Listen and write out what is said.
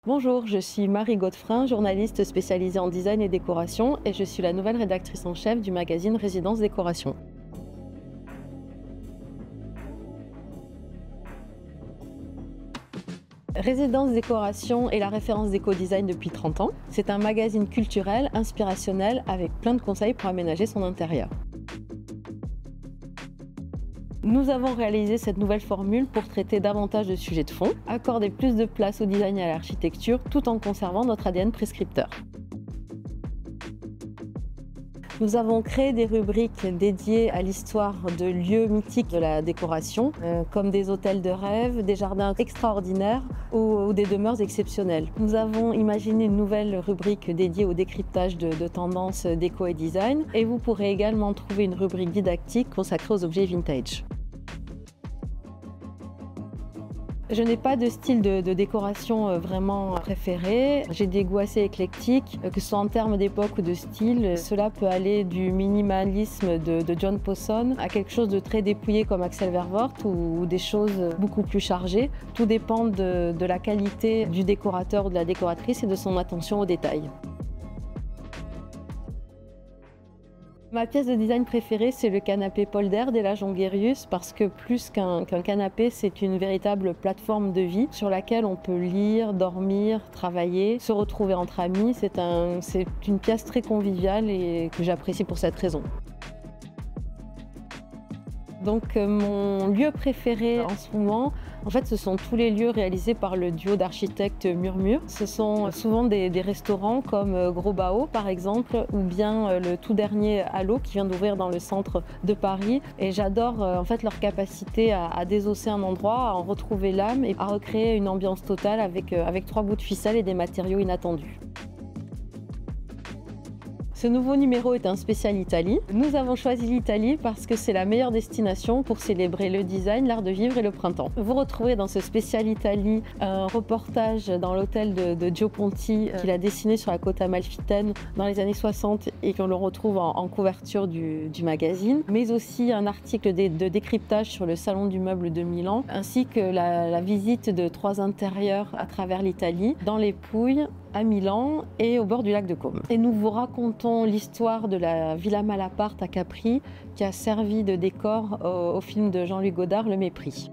Bonjour, je suis Marie Godefrin, journaliste spécialisée en design et décoration et je suis la nouvelle rédactrice en chef du magazine Résidence Décoration. Résidence Décoration est la référence d'éco-design depuis 30 ans. C'est un magazine culturel, inspirationnel, avec plein de conseils pour aménager son intérieur. Nous avons réalisé cette nouvelle formule pour traiter davantage de sujets de fond, accorder plus de place au design et à l'architecture, tout en conservant notre ADN prescripteur. Nous avons créé des rubriques dédiées à l'histoire de lieux mythiques de la décoration, comme des hôtels de rêve, des jardins extraordinaires ou des demeures exceptionnelles. Nous avons imaginé une nouvelle rubrique dédiée au décryptage de tendances déco et design, et vous pourrez également trouver une rubrique didactique consacrée aux objets vintage. Je n'ai pas de style de décoration vraiment préféré. J'ai des goûts assez éclectiques, que ce soit en termes d'époque ou de style. Cela peut aller du minimalisme de John Pawson à quelque chose de très dépouillé comme Axel Vervoort ou des choses beaucoup plus chargées. Tout dépend de la qualité du décorateur ou de la décoratrice et de son attention aux détails. Ma pièce de design préférée, c'est le canapé polder d'Ella Jongerius parce que plus qu'un canapé, c'est une véritable plateforme de vie sur laquelle on peut lire, dormir, travailler, se retrouver entre amis. C'est une pièce très conviviale et que j'apprécie pour cette raison. Donc mon lieu préféré en ce moment, en fait, ce sont tous les lieux réalisés par le duo d'architectes Murmure. Ce sont souvent des restaurants comme Gros Bao par exemple, ou bien le tout dernier Halo qui vient d'ouvrir dans le centre de Paris. Et j'adore en fait leur capacité à désosser un endroit, à en retrouver l'âme et à recréer une ambiance totale avec 3 bouts de ficelle et des matériaux inattendus. Ce nouveau numéro est un spécial Italie. Nous avons choisi l'Italie parce que c'est la meilleure destination pour célébrer le design, l'art de vivre et le printemps. Vous retrouverez dans ce spécial Italie un reportage dans l'hôtel de Gio Ponti qu'il a dessiné sur la côte amalfitaine dans les années 60 et qu'on le retrouve en couverture du magazine, mais aussi un article de décryptage sur le salon du meuble de Milan, ainsi que la visite de 3 intérieurs à travers l'Italie, dans les Pouilles, à Milan et au bord du lac de Côme. Et nous vous racontons l'histoire de la Villa Malaparte à Capri qui a servi de décor au film de Jean-Luc Godard, Le Mépris.